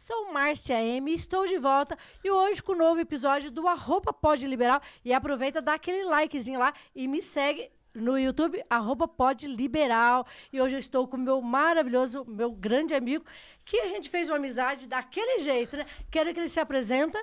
Sou Márcia M, estou de volta e hoje com um novo episódio do Arroba Pode Liberal. E aproveita, dá aquele likezinho lá e me segue no YouTube, Arroba Pode Liberal. E hoje eu estou com o meu maravilhoso, meu grande amigo, que a gente fez uma amizade daquele jeito, né? Quero que ele se apresenta.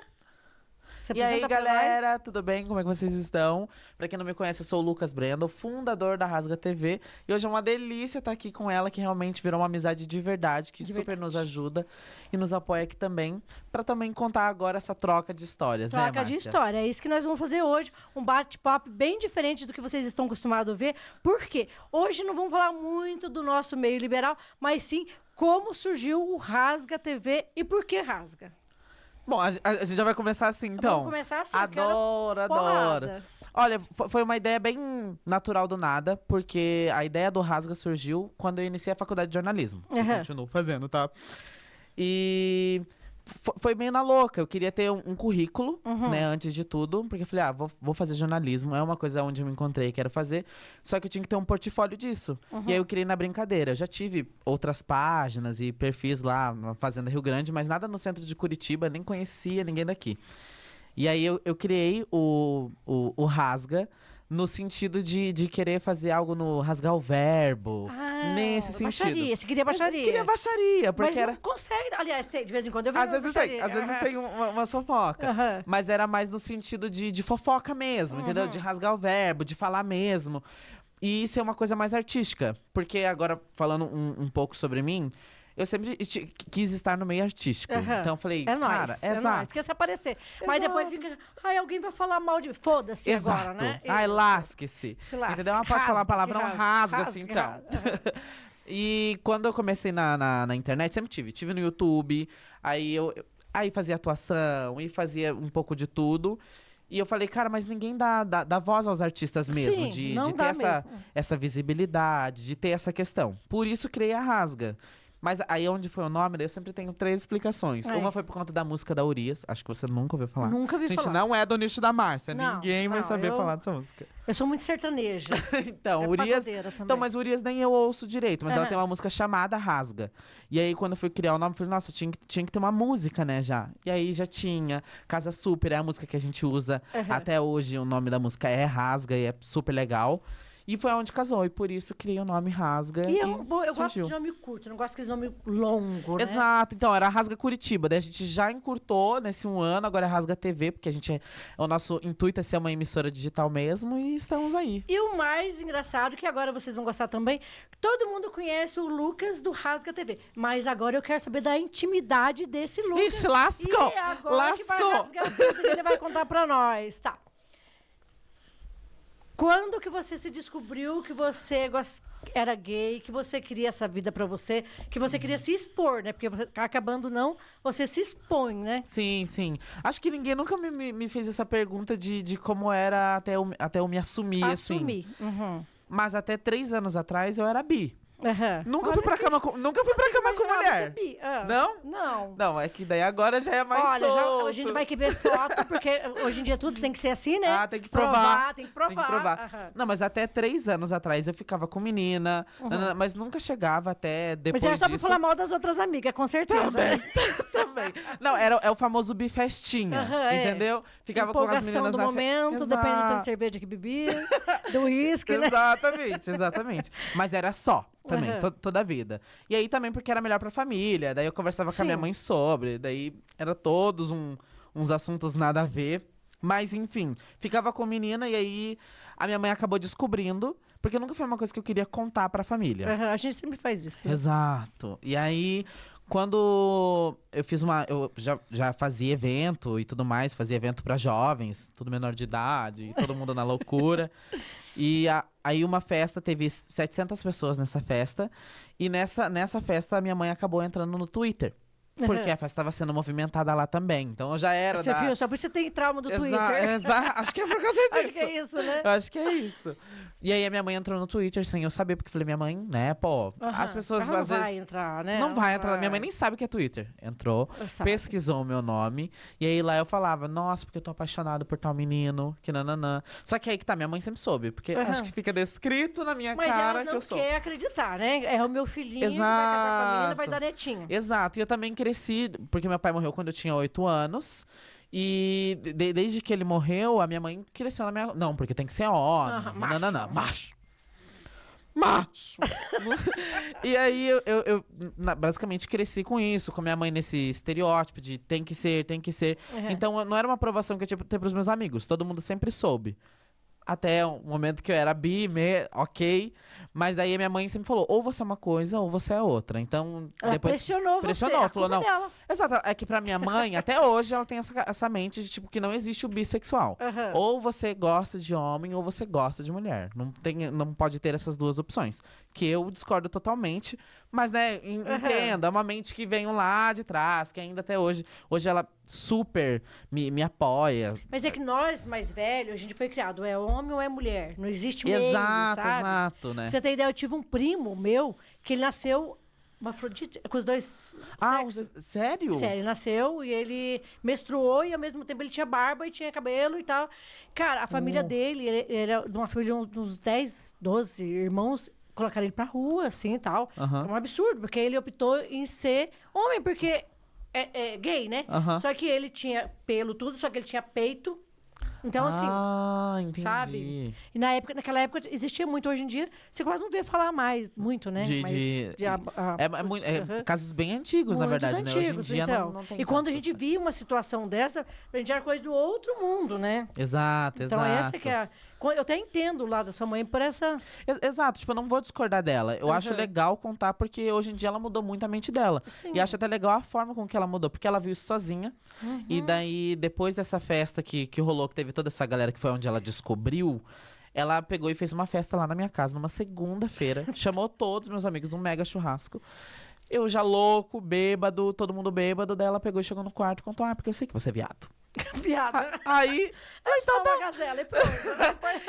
E aí, galera, tudo bem? Como é que vocês estão? Pra quem não me conhece, eu sou o Lucas Brenda, o fundador da Rasga TV. E hoje é uma delícia estar aqui com ela, que realmente virou uma amizade de verdade, que super nos ajuda e nos apoia aqui também, pra também contar agora essa troca de histórias, né, Troca de história, é isso que nós vamos fazer hoje, um bate-papo bem diferente do que vocês estão acostumados a ver. Por quê? Hoje não vamos falar muito do nosso meio liberal, mas sim como surgiu o Rasga TV e por que Rasga. Bom, a gente já vai começar assim, então. Vamos começar assim. Adoro. Olha, foi uma ideia bem natural do nada, porque a ideia do Rasga surgiu quando eu iniciei a faculdade de jornalismo. Eu continuo fazendo, tá? E foi meio na louca. Eu queria ter um currículo, né, antes de tudo. Porque eu falei, vou fazer jornalismo. É uma coisa onde eu me encontrei, quero fazer. Só que eu tinha que ter um portfólio disso. E aí eu criei na brincadeira. Eu já tive outras páginas e perfis lá na Fazenda Rio Grande, mas nada no centro de Curitiba, nem conhecia ninguém daqui. E aí eu criei o Rasga no sentido de querer fazer algo no rasgar o verbo. Nesse sentido. Baixaria, você queria baixaria. Eu queria baixaria, porque mas não consegue. Aliás, de vez em quando eu vejo às vezes tem uma fofoca. Mas era mais no sentido de fofoca mesmo, entendeu? De rasgar o verbo, de falar mesmo. E isso é uma coisa mais artística. Porque agora, falando um pouco sobre mim, eu sempre quis estar no meio artístico. Então eu falei, cara, exato. Quer se aparecer. Mas depois fica, alguém vai falar mal de... Foda-se agora, né? Ai, lasque-se. Se lasque. Entendeu? Mas pode falar a palavra, não rasga-se, então. E quando eu comecei na internet, sempre tive no YouTube, aí fazia atuação, e fazia um pouco de tudo. E eu falei, cara, mas ninguém dá voz aos artistas mesmo, Sim, de ter essa visibilidade, de ter essa questão. Por isso criei a Rasga. Mas aí onde foi o nome, eu sempre tenho 3 explicações. Uma foi por conta da música da Urias. Acho que você nunca ouviu falar. Nunca ouvi falar. Gente, não é do nicho da Márcia. Ninguém vai saber falar dessa música. Eu sou muito sertaneja. Então, Urias... Então, mas Urias nem eu ouço direito. Mas ela tem uma música chamada Rasga. E aí, quando eu fui criar o nome, eu falei, nossa, tinha que ter uma música, né, já. E aí, já tinha. Casa Super é a música que a gente usa até hoje. O nome da música é Rasga e é super legal. E foi onde casou, e por isso criei o nome Rasga. E eu gosto de nome curto, eu não gosto daquele nome longo, né? Exato, então era Rasga Curitiba. Daí a gente já encurtou nesse um ano, agora é Rasga TV, porque o nosso intuito é ser uma emissora digital mesmo, e estamos aí. E o mais engraçado, que agora vocês vão gostar também, todo mundo conhece o Lucas do Rasga TV, mas agora eu quero saber da intimidade desse Lucas. Ixi, lascou! E agora que vai rasgar tudo, ele vai contar pra nós, tá? Quando que você se descobriu que você era gay, que você queria essa vida pra você, que você queria se expor, né? Porque acabando não, você se expõe, né? Sim, sim. Acho que ninguém nunca me fez essa pergunta de como era até eu me assumir, assim. Mas até 3 anos atrás eu era bi. Nunca fui pra cama com mulher. Não? Não, é que daí agora já é mais solto. A gente vai que ver foto, porque hoje em dia tudo tem que ser assim, né? Tem que provar. Tem que provar. Não, mas até 3 anos atrás eu ficava com menina, mas nunca chegava até depois disso. Mas já só pra falar mal das outras amigas, com certeza. Também. Não, é o famoso bifestinha, entendeu? Ficava com as meninas do momento, depende do tanto de cerveja que bebia, do uísque, né? Exatamente. Mas era só. Também, toda a vida. E aí também porque era melhor pra família. Daí eu conversava com a minha mãe sobre. Daí era todos uns assuntos nada a ver. Mas enfim, ficava com menina e aí a minha mãe acabou descobrindo. Porque nunca foi uma coisa que eu queria contar pra família. A gente sempre faz isso. Né? Exato. E aí, quando eu fiz eu já fazia evento e tudo mais. Fazia evento pra jovens, tudo menor de idade, todo mundo na loucura. E aí uma festa, teve 700 pessoas nessa festa. E nessa festa, a minha mãe acabou entrando no Twitter. Porque a festa estava sendo movimentada lá também. Então eu já era Você viu? Só por isso você tem trauma do Twitter. Exato. Acho que é por causa disso. Acho que é isso, né? Eu acho que é isso. E aí a minha mãe entrou no Twitter sem eu saber, porque eu falei, minha mãe, né, as pessoas às vezes... Não vai entrar, né? Não vai entrar. Minha mãe nem sabe o que é Twitter. Entrou, pesquisou o meu nome, e aí lá eu falava, nossa, porque eu tô apaixonado por tal menino, que nananã. Só que aí que tá, minha mãe sempre soube, porque acho que fica descrito na minha cara que eu sou. Mas ela não quer acreditar, né? É o meu filhinho, que vai casar com a menina, vai dar netinho. Exato, e eu também queria cresci, porque meu pai morreu quando eu tinha 8 anos. E desde que ele morreu, a minha mãe cresceu na minha... Não, porque tem que ser homem. Não, macho. E aí eu basicamente cresci com isso, com minha mãe nesse estereótipo de tem que ser. Então não era uma aprovação que eu tinha que ter pros meus amigos. Todo mundo sempre soube. Até o momento que eu era ok. Mas daí a minha mãe sempre falou, ou você é uma coisa, ou você é outra. Então, ela depois... Pressionou você, falou, não. Dela. Exato, é que pra minha mãe, até hoje, ela tem essa mente de, tipo, que não existe o bissexual. Ou você gosta de homem, ou você gosta de mulher. Não pode ter essas duas opções. Que eu discordo totalmente. Mas, né, entenda, é uma mente que vem lá de trás, que ainda até hoje ela super me apoia. Mas é que nós, mais velhos, a gente foi criado, é homem ou é mulher? Não existe meio, Exato, sabe? exato, né? Pra você ter ideia, eu tive um primo meu, que ele nasceu Afrodite, com os dois sexos. Sério? Sério, ele nasceu e ele menstruou e ao mesmo tempo ele tinha barba e tinha cabelo e tal. Cara, a família dele, ele era de uma família de uns 10, 12 irmãos, colocaram ele pra rua, assim e tal. É um absurdo, porque ele optou em ser homem, porque é gay, né? Só que ele tinha pelo, tudo, só que ele tinha peito. Então, assim, entendi. sabe? E naquela época existia muito. Hoje em dia, você quase não vê falar mais, muito, né? Casos bem antigos, na verdade, antigos, né? Hoje em dia então. não tem E quando a tantos, gente via uma situação dessa, a gente era coisa do outro mundo, né? Exato. Então, essa que é eu até entendo o lado da sua mãe por essa... Exato, tipo, eu não vou discordar dela. Eu acho legal contar, porque hoje em dia ela mudou muito a mente dela. Sim. E acho até legal a forma com que ela mudou, porque ela viu isso sozinha. E daí, depois dessa festa que rolou, que teve toda essa galera, que foi onde ela descobriu, ela pegou e fez uma festa lá na minha casa, numa segunda-feira. Chamou todos meus amigos, um mega churrasco. Eu já louco, bêbado, todo mundo bêbado. Daí ela pegou e chegou no quarto e contou, porque eu sei que você é viado. Viada. Aí... Então uma gazela e pronto.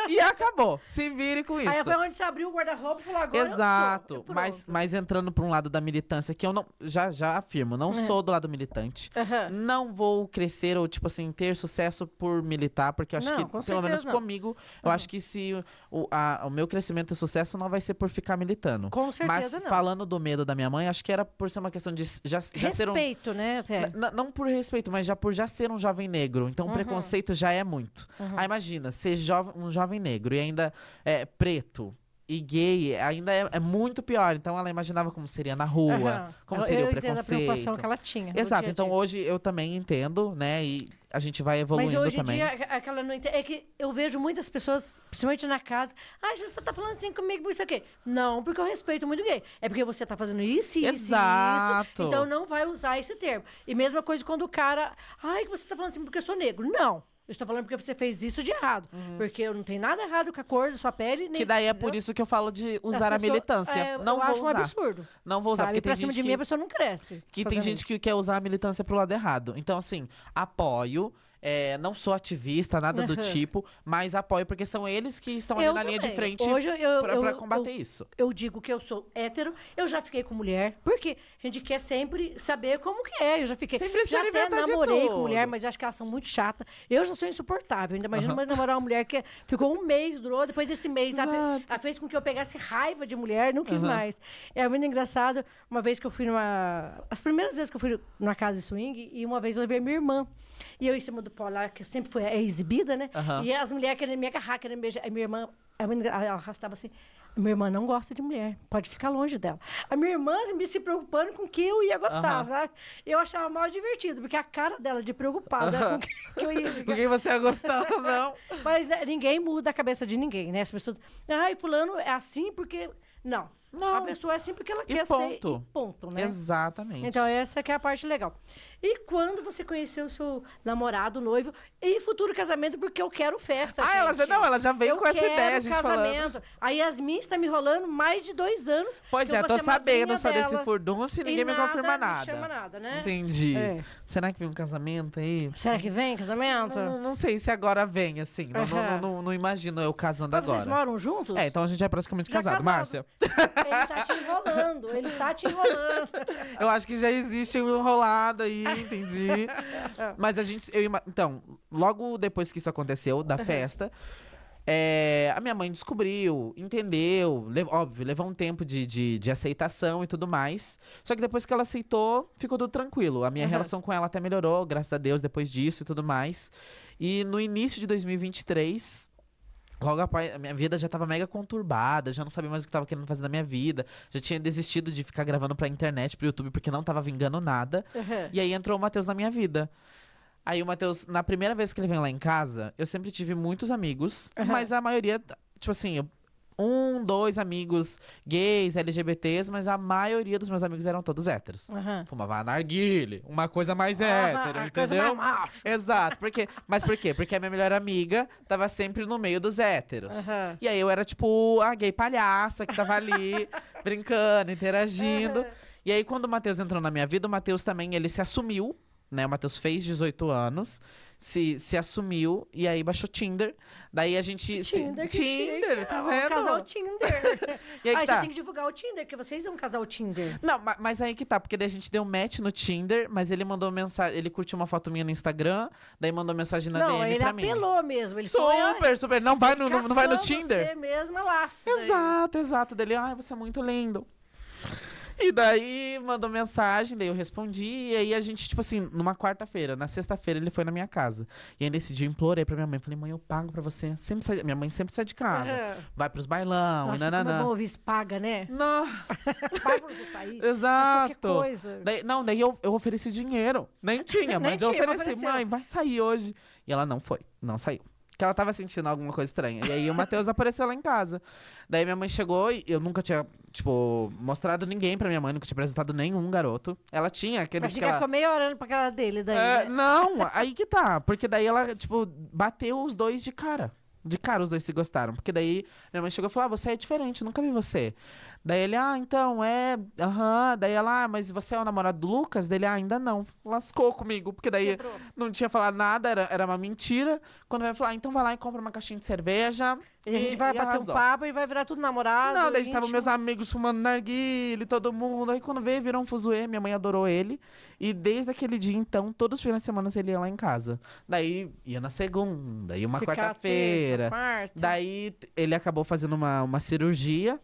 E acabou. Se vire com isso. Aí foi onde você abriu o guarda-roupa e falou, agora Exato. eu sou. Mas entrando pra um lado da militância, que eu não... Já afirmo, não sou do lado militante. Não vou crescer ou, tipo assim, ter sucesso por militar, porque eu acho que, pelo menos comigo, eu acho que se o meu crescimento e sucesso não vai ser por ficar militando. Com certeza mas, falando do medo da minha mãe, acho que era por ser uma questão de já ser um... Respeito, né? Não por respeito, mas já por já ser um jovem negro. Então o preconceito já é muito. Aí imagina, ser um jovem negro e ainda preto e gay, ainda é muito pior. Então ela imaginava como seria na rua, como seria o preconceito. Eu entendo a preocupação que ela tinha. Exato, então hoje eu também entendo, né? E a gente vai evoluindo também. Mas hoje em dia, aquela não entende. É que eu vejo muitas pessoas, principalmente na casa, você tá falando assim comigo por isso aqui. Não, porque eu respeito muito gay. É porque você tá fazendo isso, isso. Então não vai usar esse termo. E mesma coisa quando o cara, que você tá falando assim porque eu sou negro. Não. Eu estou falando porque você fez isso de errado. Porque eu não tenho nada errado com a cor da sua pele. Nem, que daí é por isso que eu falo de usar a militância. Não vou acho usar. Um absurdo. Não vou usar, porque tem pra cima de mim a pessoa não cresce. Que tem gente que quer usar a militância pro lado errado. Então, assim, apoio. Não sou ativista, nada do tipo, mas apoio porque são eles que estão ali na linha de frente pra combater isso. Eu digo que eu sou hétero, eu já fiquei com mulher, porque a gente quer sempre saber como que é. Eu já fiquei. Já até namorei com mulher, mas acho que elas são muito chatas. Eu já sou insuportável. Ainda imagina namorar uma mulher que ficou um mês, durou, depois desse mês, ela fez com que eu pegasse raiva de mulher, não quis mais. É muito engraçado. Uma vez que eu fui as primeiras vezes que eu fui numa casa de swing, e uma vez eu levei minha irmã. E eu em cima do pó lá, que eu sempre fui exibida, né? E as mulheres querendo me agarrar, querendo me beijar. A minha irmã, ela arrastava assim. Minha irmã não gosta de mulher, pode ficar longe dela. A minha irmã me se preocupando com que eu ia gostar, sabe? Eu achava mal divertido, porque a cara dela de preocupada com que eu ia... Com quem você ia gostar, não. Mas né, ninguém muda a cabeça de ninguém, né? As pessoas... fulano é assim porque... Não. A pessoa é assim porque ela quer ser. E ponto, né? Exatamente. Então, essa que é a parte legal. E quando você conheceu o seu namorado, noivo, e futuro casamento, porque eu quero festa, gente. Ela já veio com essa ideia, a gente casamento. falando. A Yasmin está me enrolando mais de 2 anos. Pois tô sabendo só desse furdunço e ninguém me confirma nada. Não chama nada, né? Entendi. Será que vem um casamento aí? Será que vem casamento? Não sei se agora vem, assim. Não imagino eu casando agora. Vocês moram juntos? Então a gente é praticamente casado. Márcia. Ele tá te enrolando. Eu acho que já existe um enrolado aí, entendi. Mas então, logo depois que isso aconteceu, da festa, A minha mãe descobriu, entendeu, óbvio, levou um tempo de aceitação e tudo mais. Só que depois que ela aceitou, ficou tudo tranquilo. A minha relação com ela até melhorou, graças a Deus, depois disso e tudo mais. E no início de 2023, logo após, a minha vida já tava mega conturbada, já não sabia mais o que tava querendo fazer na minha vida. Já tinha desistido de ficar gravando pra internet, pro YouTube, porque não tava vingando nada. E aí entrou o Matheus na minha vida. Aí o Matheus, na primeira vez que ele veio lá em casa, eu sempre tive muitos amigos, mas a maioria, tipo assim, 2 amigos gays, LGBTs, mas a maioria dos meus amigos eram todos héteros. Fumava narguile, uma coisa mais hétero, entendeu? Exato. Mas por quê? Porque a minha melhor amiga tava sempre no meio dos héteros. E aí eu era tipo a gay palhaça que tava ali, brincando, interagindo. E aí quando o Matheus entrou na minha vida, o Matheus também, ele se assumiu, né? O Matheus fez 18 anos, se assumiu e aí baixou Tinder. Daí a gente... Tinder, tá vendo? Casal Tinder. E aí, você tem que divulgar o Tinder, que vocês são um casal Tinder. Não, mas aí que tá, porque daí a gente deu match no Tinder, mas ele mandou mensagem, ele curtiu uma foto minha no Instagram, daí mandou mensagem na DM pra mim. Não, ele apelou mesmo. Ele super, não vai no Tinder? Você mesmo é laço. Exato, dele, você é muito lindo. E daí mandou mensagem, daí eu respondi, e aí a gente, tipo assim, numa quarta-feira, na sexta-feira ele foi na minha casa. E aí nesse dia eu implorei pra minha mãe, falei, mãe, eu pago pra você. Minha mãe sempre sai de casa, vai pros bailão, nossa, e nananã. Como é bom ouvir isso, paga, né? Nossa. Paga pra você sair. Exato. Qualquer coisa. Daí eu ofereci dinheiro. Nem tinha, mas eu ofereci, mãe, vai sair hoje. E ela não foi, não saiu. Que ela tava sentindo alguma coisa estranha. E aí o Matheus apareceu lá em casa. Daí minha mãe chegou e eu nunca tinha, tipo, mostrado ninguém pra minha mãe, nunca tinha apresentado nenhum garoto. Ela tinha aqueles mas que ela... ficou meio orando pra cara dele daí, né? Não, aí que tá. Porque daí ela, tipo, bateu os dois de cara. De cara os dois se gostaram. Porque daí minha mãe chegou e falou, você é diferente, nunca vi você. Daí ele, então, Daí ela, mas você é o namorado do Lucas? Dele, ainda não. Lascou comigo, porque daí não tinha falado nada, era uma mentira. Quando vai falar, então vai lá e compra uma caixinha de cerveja. E a gente vai bater um papo e vai virar tudo namorado. Não, daí estavam meus amigos fumando narguilé, todo mundo. Aí quando veio, virou um fuzuê, minha mãe adorou ele. E desde aquele dia, então, todos os finais de semana ele ia lá em casa. Daí ia na segunda, ia uma quarta-feira. Daí ele acabou fazendo uma cirurgia,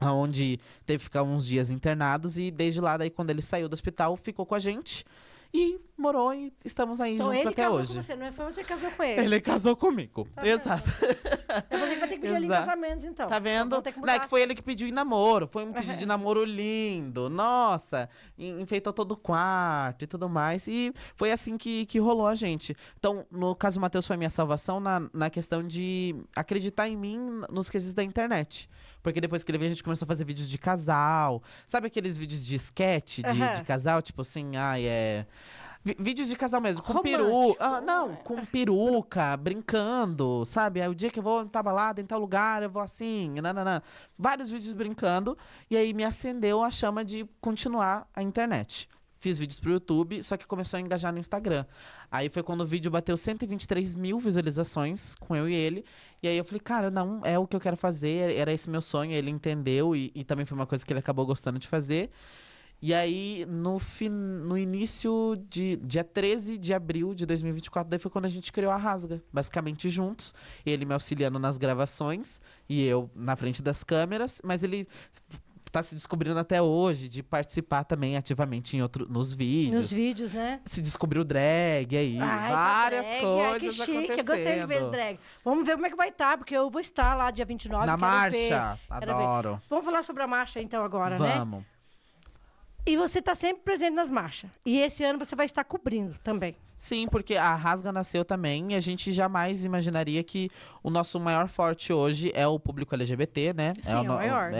onde teve que ficar uns dias internados, e desde lá, daí quando ele saiu do hospital, ficou com a gente e morou, e estamos aí juntos até hoje. Com você, não foi você que casou com ele? Ele casou comigo, exato. É você que vai ter que pedir ele em casamento, então. Tá vendo? Não é que foi ele que pediu em namoro, foi um pedido de namoro lindo, nossa, enfeitou todo o quarto e tudo mais, e foi assim que rolou a gente. Então, no caso, o Matheus foi minha salvação na questão de acreditar em mim nos quesitos da internet. Porque depois que ele veio, a gente começou a fazer vídeos de casal. Sabe aqueles vídeos de sketch de casal? Tipo assim, vídeos de casal mesmo, com peruca. Não, com peruca, brincando, sabe? Aí o dia que eu vou em tal balada, em tal lugar, eu vou assim, nananã. Vários vídeos brincando. E aí me acendeu a chama de continuar a internet. Fiz vídeos pro YouTube, só que começou a engajar no Instagram. Aí foi quando o vídeo bateu 123 mil visualizações com eu e ele. E aí eu falei, cara, não, é o que eu quero fazer, era esse meu sonho. Ele entendeu e também foi uma coisa que ele acabou gostando de fazer. E aí, no início de dia 13 de abril de 2024, daí foi quando a gente criou a Rasga, basicamente juntos. Ele me auxiliando nas gravações e eu na frente das câmeras, mas ele tá se descobrindo até hoje de participar também ativamente nos vídeos. Nos vídeos, né? Se descobriu drag aí, várias coisas que chique, acontecendo. Eu gostei de ver o drag. Vamos ver como é que vai estar, porque eu vou estar lá dia 29. Na marcha, adoro. Vamos falar sobre a marcha então agora, né? Vamos. E você tá sempre presente nas marchas. E esse ano você vai estar cobrindo também. Sim, porque a Rasga nasceu também e a gente jamais imaginaria que o nosso maior forte hoje é o público LGBT, né? Sim, é o maior.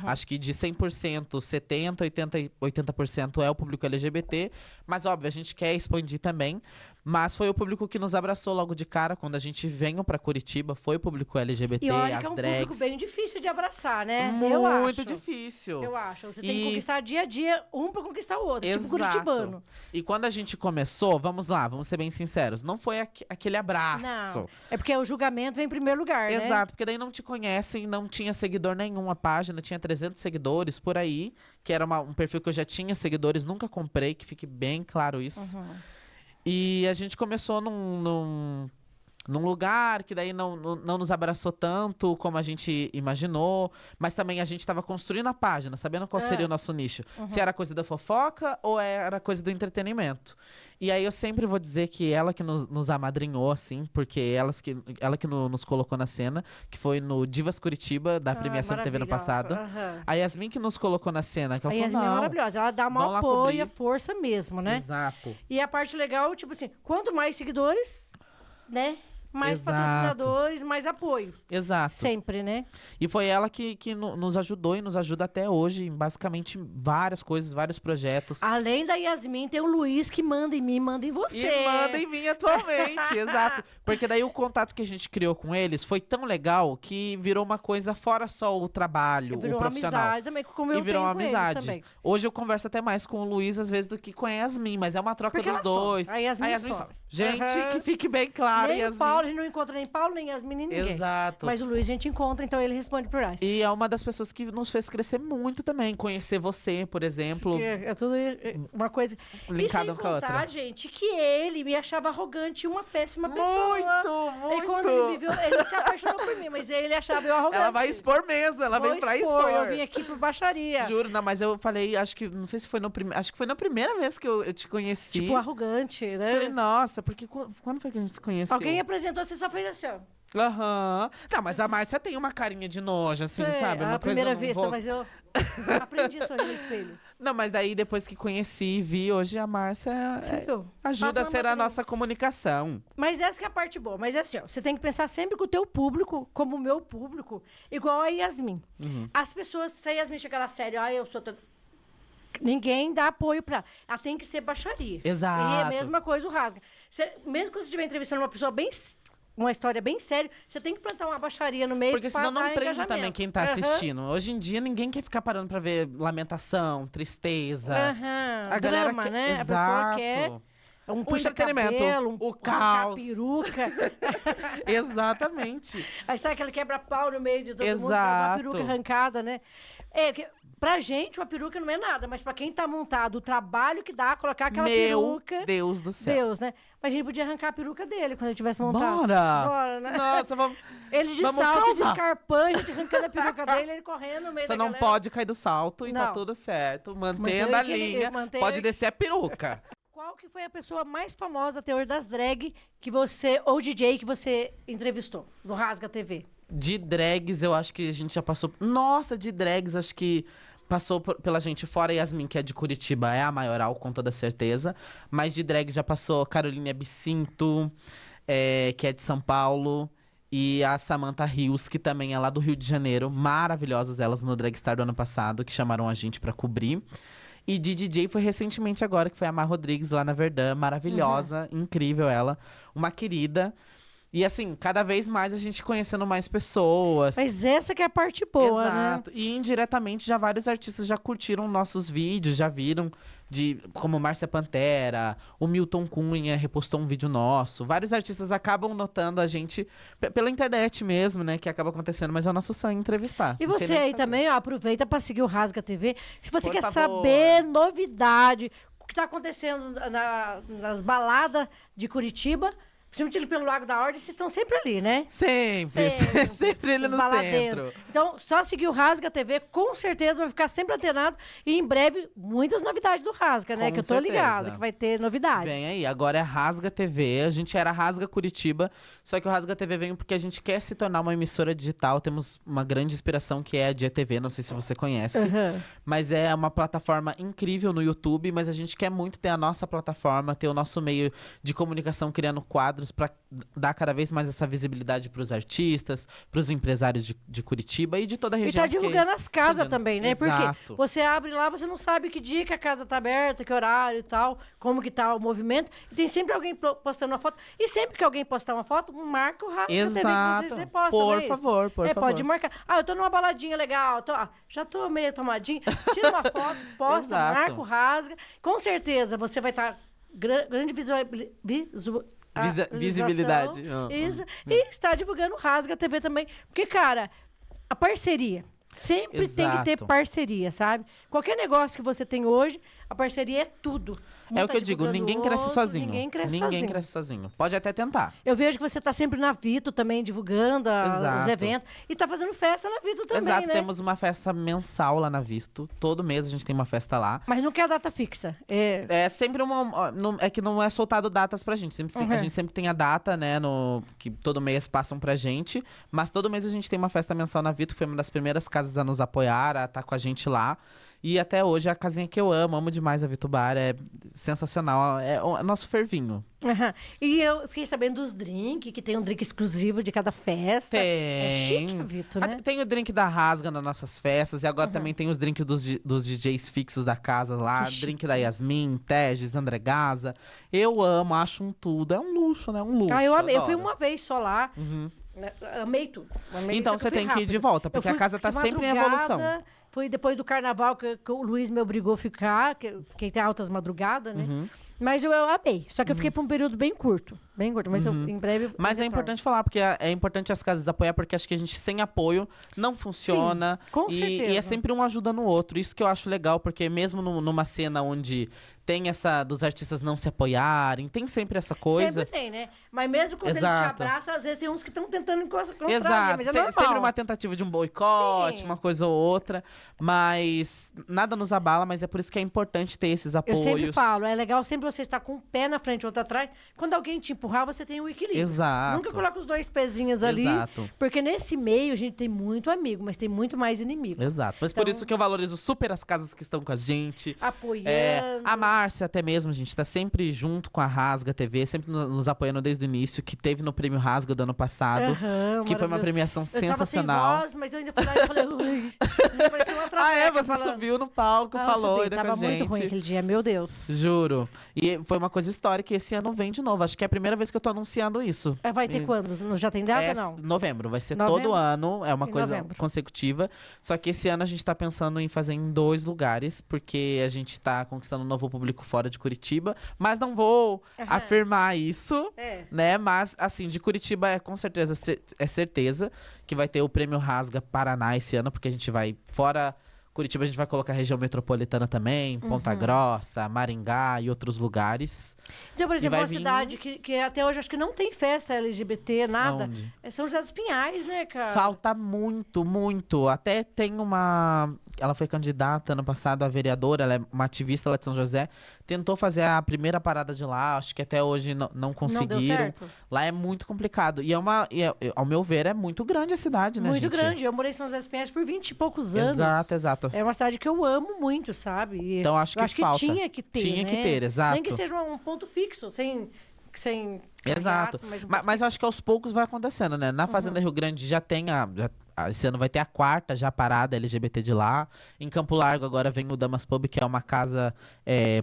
Acho que de 100%, 70%, 80% é o público LGBT. Mas, óbvio, a gente quer expandir também. Mas foi o público que nos abraçou logo de cara quando a gente veio pra Curitiba. Foi o público LGBT, e olha as que é um drags. público bem difícil de abraçar, né? Muito difícil. Eu acho. Você tem que conquistar dia a dia, um pra conquistar o outro. Exato. Tipo curitibano. E quando a gente começou, vamos ser bem sinceros, não foi aquele abraço. Não, é porque o julgamento vem em primeiro lugar, né? Exato, porque daí não te conhecem, não tinha seguidor nenhum, a página tinha 300 seguidores por aí, que era um perfil que eu já tinha seguidores, nunca comprei, que fique bem claro isso. E a gente começou num lugar que daí não nos abraçou tanto como a gente imaginou, mas também a gente estava construindo a página, sabendo qual seria o nosso nicho. Se era coisa da fofoca ou era coisa do entretenimento. E aí eu sempre vou dizer que ela que nos amadrinhou, assim, porque ela que nos colocou na cena, que foi no Divas Curitiba, da premiação que teve ano passado. A Yasmin que nos colocou na cena, que ela falou, Yasmin é maravilhosa, ela dá uma apoio, a força mesmo, né? Exato. E a parte legal, tipo assim, quanto mais seguidores, né? Mais patrocinadores, mais apoio. Exato. Sempre, né? E foi ela que nos ajudou e nos ajuda até hoje, em basicamente várias coisas, vários projetos. Além da Yasmin, tem o Luiz que manda em mim, manda em você. E manda em mim atualmente, exato. Porque daí o contato que a gente criou com eles foi tão legal que virou uma coisa fora só o trabalho, virou o profissional. Uma amizade também, como eu virou tenho uma amizade. Também. Hoje eu converso até mais com o Luiz, às vezes, do que com a Yasmin, mas é uma troca dos dois. A Yasmin só. Gente, que fique bem claro, nem Yasmin. O Paulo, a gente não encontra nem Paulo, nem Yasmin, nem ninguém. Exato. Mas o Luiz a gente encontra, então ele responde por nós. E é uma das pessoas que nos fez crescer muito também. Conhecer você, por exemplo. É tudo uma coisa... Linkada com a outra. Gente, que ele me achava arrogante e uma péssima pessoa. Muito! E quando ele me viu, ele se apaixonou por mim, mas ele achava eu arrogante. Ela vai expor mesmo, ela vem pra expor. Eu vim aqui por baixaria. Juro, não, mas eu falei, acho que, não sei se foi no primeiro, acho que foi na primeira vez que eu te conheci. Tipo, arrogante, né? Falei, nossa, porque quando foi que a gente se conheceu? Alguém apresentou, você só fez assim, ó. Aham. Não, mas a Márcia tem uma carinha de nojo, assim, sabe? Uma a primeira vez, vou... mas eu aprendi a sorrir no espelho. Não, mas daí depois que conheci e vi, hoje a Márcia ajuda a ser a nossa comunicação. Mas essa que é a parte boa. Mas é assim, ó, você tem que pensar sempre com o teu público, como o meu público, igual a Yasmin. As pessoas, se a Yasmin chegar lá sério, eu sou... Ninguém dá apoio pra ela. Ela tem que ser baixaria. Exato. E é a mesma coisa o Rasga. Mesmo que você estiver entrevistando uma pessoa uma história bem séria, você tem que plantar uma baixaria no meio. Porque senão não prende também quem tá assistindo. Hoje em dia, ninguém quer ficar parando pra ver lamentação, tristeza. A galera drama, quer... né? Exato. A pessoa quer um entretenimento, o caos. peruca. Exatamente. Aí sabe aquele quebra-pau no meio de todo mundo, Exato. uma peruca arrancada, né? Pra gente, uma peruca não é nada, mas pra quem tá montado, o trabalho que dá colocar aquela peruca... Meu Deus do céu. Deus, né? Mas a gente podia arrancar a peruca dele quando ele tivesse montado. Bora, né? Nossa, vamos... Ele de vamos salto, causar. de escarpão, a gente arrancando a peruca dele, ele correndo no meio Só da não galera. pode cair do salto e tá Não. tudo certo. Mantendo a linha, pode descer a peruca. Qual que foi a pessoa mais famosa até hoje das drag que você, ou DJ que você entrevistou no Rasga TV? De drags, eu acho que a gente já passou... Nossa, de drags, acho que passou pela gente, fora Yasmin, que é de Curitiba, é a maioral, com toda certeza. Mas de drags já passou Caroline Absinto, que é de São Paulo. E a Samantha Rios, que também é lá do Rio de Janeiro. Maravilhosas elas no Dragstar do ano passado, que chamaram a gente pra cobrir. E de DJ foi recentemente agora, que foi a Mar Rodrigues lá na Verdun. Maravilhosa, incrível ela. Uma querida. E assim, cada vez mais a gente conhecendo mais pessoas. Mas essa que é a parte boa, Exato. né? E indiretamente já vários artistas já curtiram nossos vídeos, já viram, como Márcia Pantera, o Milton Cunha repostou um vídeo nosso. Vários artistas acabam notando a gente pela internet mesmo, né? Que acaba acontecendo, mas é o nosso sonho entrevistar. E você aí também, ó, aproveita pra seguir o Rasga TV. Se você Por quer favor. saber novidade, o que tá acontecendo nas baladas de Curitiba, principalmente ali pelo Lago da Ordem, vocês estão sempre ali, né? Sempre. Sempre ele Os no baladeiros. centro. Então, só seguir o Rasga TV, com certeza vai ficar sempre antenado. E em breve, muitas novidades do Rasga, né? Com que eu tô certeza. ligada, que vai ter novidades. Vem aí, agora é Rasga TV. A gente era Rasga Curitiba, só que o Rasga TV veio porque a gente quer se tornar uma emissora digital. Temos uma grande inspiração que é a GTV, não sei se você conhece. Mas é uma plataforma incrível no YouTube, mas a gente quer muito ter a nossa plataforma, ter o nosso meio de comunicação criando quadros para dar cada vez mais essa visibilidade para os artistas, para os empresários de Curitiba e de toda a região. E tá divulgando as casas também, né? Exato. Porque você abre lá, você não sabe que dia que a casa tá aberta, que horário e tal, como que tá o movimento. E tem sempre alguém postando uma foto. E sempre que alguém postar uma foto, marca o Rasga TV que você posta, Por não é favor, isso? por favor. Pode marcar. Eu tô numa baladinha legal, já tô meio tomadinha. Tira uma foto, posta, Exato. marca o Rasga. Com certeza você vai estar grande visibilidade. Isso. E está divulgando o Rasga TV também. Porque, cara, a parceria. Sempre tem que ter Exato. parceria, sabe? Qualquer negócio que você tem hoje, a parceria é tudo. Um É o tá que eu digo, divulgando ninguém o cresce outro, sozinho. Ninguém cresce Ninguém sozinho. cresce sozinho. Pode até tentar. Eu vejo que você tá sempre na Vito também, divulgando os Exato. eventos. E tá fazendo festa na Vito também, Exato, né? temos uma festa mensal lá na Visto. Todo mês a gente tem uma festa lá. Mas não quer data fixa. É sempre é que não é soltado datas pra gente. A gente sempre tem a data, né? Que todo mês passam pra gente. Mas todo mês a gente tem uma festa mensal na Vito. Foi uma das primeiras casas a nos apoiar, a estar com a gente lá. E até hoje é a casinha que eu amo demais a Vito Bar. É sensacional. É o nosso fervinho. Uhum. E eu fiquei sabendo dos drinks, que tem um drink exclusivo de cada festa. Tem. É chique, Vitor, né? Tem o drink da Rasga nas nossas festas. E agora também tem os drinks dos DJs fixos da casa lá. Que Drink da Yasmin, Teges, André Gaza. Eu amo, acho um tudo. É um luxo, né? Um luxo. Eu amei. Eu fui adoro. uma vez só lá. Uhum. Amei tudo. Amei, Então só que você eu fui tem que ir de rápido. volta, porque Eu a fui casa tá de sempre em madrugada, evolução. Foi depois do carnaval que o Luiz me obrigou a ficar, que tem altas madrugadas, né? Uhum. Mas eu amei. Só que eu fiquei por um período bem curto. Bem curto. Mas em breve. Mas é importante falar, porque é importante as casas apoiar, porque acho que a gente sem apoio não funciona. Sim, com e certeza. é sempre um ajudando o outro. Isso que eu acho legal, porque mesmo numa cena onde tem essa dos artistas não se apoiarem, tem sempre essa coisa. Sempre tem, né? Mas mesmo quando ele te Exato. abraça, às vezes tem uns que estão tentando encontrar. Exato, Mas é normal. sempre uma tentativa de um boicote, Sim. uma coisa ou outra, mas nada nos abala, mas é por isso que é importante ter esses Eu apoios. sempre falo, é legal sempre você estar com um pé na frente e outro atrás. Quando alguém te empurrar, você tem o equilíbrio. Exato. Nunca coloca os dois pezinhos ali. Exato. Porque nesse meio a gente tem muito amigo, mas tem muito mais inimigo. Exato, mas por Então- isso que eu valorizo super as casas que estão com a gente. Apoiando. A Márcia até mesmo, a gente tá sempre junto com a Rasga TV, sempre nos apoiando desde o início, que teve no Prêmio Rasga do ano passado, Aham, que foi uma maravilhoso. premiação Eu tava sem sensacional. voz, mas eu ainda fui lá e falei, ui. Parecia uma Ah, é? traveca Você falando. subiu no palco, Ah, falou subi. ainda com a Tava gente. muito ruim aquele dia, meu Deus. Juro. E foi uma coisa histórica e esse ano vem de novo. Acho que é a primeira vez que eu tô anunciando isso. Vai ter quando? Já tem data, não? Novembro, vai ser Novembro? todo ano, é uma Em coisa novembro. consecutiva. Só que esse ano a gente tá pensando em fazer em 2 lugares, porque a gente tá conquistando um novo público fora de Curitiba. Mas não vou afirmar isso, né? Mas, assim, de Curitiba é com certeza, é certeza que vai ter o Prêmio Rasga Paraná esse ano, porque a gente vai fora Curitiba, a gente vai colocar a região metropolitana também, Ponta Grossa, Maringá e outros lugares. Então, por exemplo, vai uma vir- cidade que até hoje acho que não tem festa LGBT, nada. Aonde? É São José dos Pinhais, né, cara? Falta muito, muito. Até tem uma... Ela foi candidata ano passado a vereadora, ela é uma ativista lá de São José. Tentou fazer a primeira parada de lá, acho que até hoje não Não conseguiram. deu certo? Lá é muito complicado. E ao meu ver, é muito grande a cidade, né, Muito gente? grande. Eu morei em São José dos Pinhais por 20 e poucos anos. Exato, exato. É uma cidade que eu amo muito, sabe? E Então acho eu que acho falta. que tinha que ter, Tinha né? que ter, exato. Nem que seja um ponto fixo, sem Exato. carreata, um Mas eu acho que aos poucos vai acontecendo, né? Na Fazenda Rio Grande já tem esse ano vai ter a 4ª já parada LGBT de lá. Em Campo Largo agora vem o Damas Pub, que é uma casa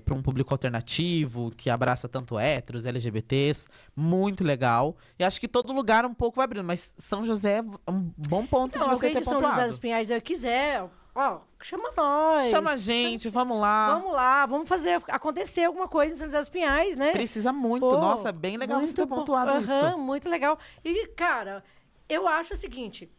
para um público alternativo, que abraça tanto héteros, LGBTs. Muito legal. E acho que todo lugar um pouco vai abrindo. Mas São José é um bom ponto Não, de você alguém ter de São José pontuado. dos Pinhais eu quiser, ó, chama nós. Chama a gente, vamos lá. Vamos lá, vamos fazer acontecer alguma coisa em São José dos Pinhais, né? Precisa muito. Pô, Nossa, é bem legal você ter bom. pontuado isso. Aham, muito legal. E, cara, eu acho o seguinte.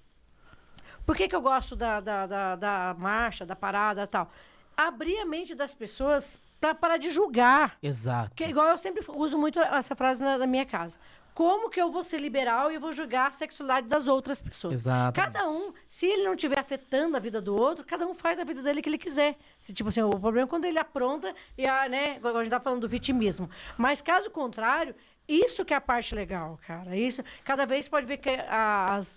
Por que eu gosto da marcha, da parada e tal? Abrir a mente das pessoas para parar de julgar. Exato. Porque, igual eu sempre uso muito essa frase na minha casa. Como que eu vou ser liberal e eu vou julgar a sexualidade das outras pessoas? Exatamente. Cada um, se ele não estiver afetando a vida do outro, cada um faz a vida dele que ele quiser. Tipo assim, o problema é quando ele apronta e, né, igual a gente tá falando do vitimismo. Mas, caso contrário, isso que é a parte legal, cara. Isso, cada vez pode ver que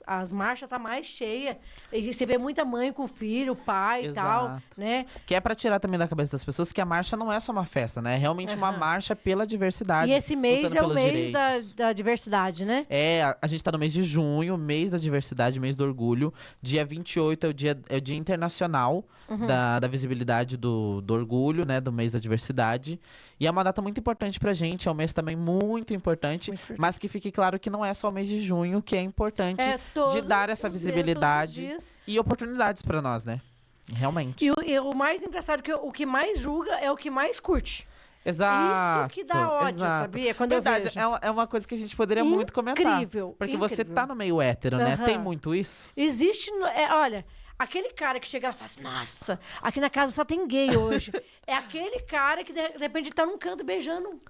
as marchas tá mais cheias. E você vê muita mãe com filho, pai e tal, Exato. né? Que é pra tirar também da cabeça das pessoas que a marcha não é só uma festa, né? É realmente uma marcha pela diversidade. E esse mês lutando é o pelos mês direitos. da diversidade, né? A gente tá no mês de junho, mês da diversidade, mês do orgulho. Dia 28 é o dia internacional da visibilidade do orgulho, né? Do mês da diversidade. E é uma data muito importante pra gente, é um mês também muito importante, mas que fique claro que não é só o mês de junho que é importante de dar essa visibilidade e oportunidades pra nós, né? Realmente. E o mais engraçado é que o que mais julga é o que mais curte. Exato. Isso que dá ódio, exato. sabia? Quando Verdade, eu vejo. é uma coisa que a gente poderia muito comentar. Incrível, Porque você incrível. tá no meio hétero, né? Aham. Tem muito isso? Existe, olha, Aquele cara que chega e fala assim, nossa, aqui na casa só tem gay hoje. É aquele cara que, de repente, tá num canto beijando.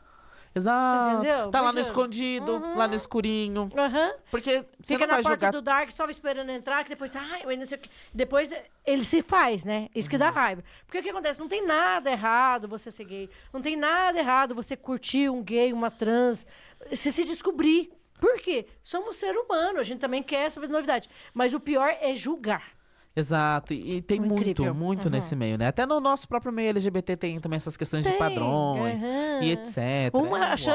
Exato. Entendeu? Tá lá no Beijando. escondido, lá no escurinho. Fica Porque você não na vai porta jogar... do Dark, só esperando entrar, que depois, mas não sei o quê. Depois ele se faz, né? Isso que dá raiva. Porque o que acontece? Não tem nada errado você ser gay. Não tem nada errado você curtir um gay, uma trans. Você se descobrir. Por quê? Somos ser humano, a gente também quer saber de novidade. Mas o pior é julgar. Exato, e tem Incrível. muito nesse meio, né? Até no nosso próprio meio LGBT tem também essas questões de padrões e etc.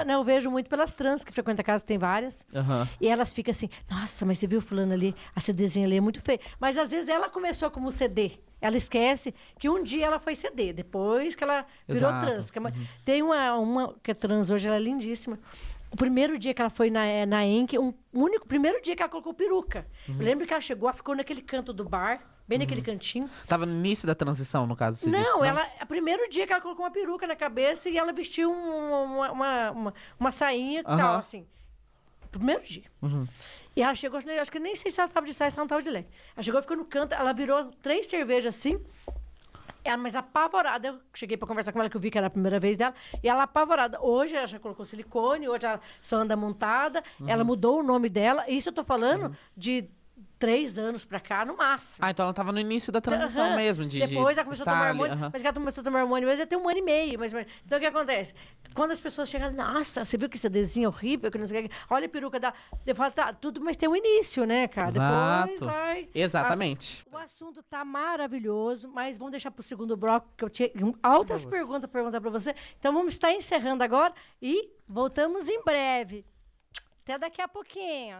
Eu vejo muito pelas trans que frequentam a casa, tem várias. E elas ficam assim, nossa, mas você viu fulano ali, a CDzinha ali é muito feia. Mas às vezes ela começou como CD. Ela esquece que um dia ela foi CD, depois que ela virou trans. Tem uma que é trans hoje, ela é lindíssima. O primeiro dia que ela foi na ENC, primeiro dia que ela colocou peruca. Eu lembro que ela chegou, ela ficou naquele canto do bar, bem naquele cantinho. Tava no início da transição, no caso, você disse, Não, o primeiro dia que ela colocou uma peruca na cabeça e ela vestiu uma sainha e tal, assim. Primeiro dia. E ela chegou, acho que nem sei se ela tava de saia, se ela não tava de leque. Ela chegou, ficou no canto, ela virou 3 cervejas assim. Mas apavorada, eu cheguei para conversar com ela, que eu vi que era a primeira vez dela, e ela apavorada. Hoje ela já colocou silicone, hoje ela só anda montada, ela mudou o nome dela. Isso eu tô falando de 3 anos pra cá, no máximo. Então ela tava no início da transição mesmo. Depois ela começou a tomar hormônio, mas ela começou a tomar hormônio mesmo, já tem 1 ano e meio. Então o que acontece? Quando as pessoas chegam, nossa, você viu que esse desenho horrível, que não sei o que, olha a peruca da... Eu falo, tá, tudo, mas tem um início, né, cara? Exato. Depois vai... Exatamente. O assunto tá maravilhoso, mas vamos deixar pro segundo bloco, que eu tinha altas perguntas pra perguntar pra você. Então vamos estar encerrando agora e voltamos em breve. Até daqui a pouquinho.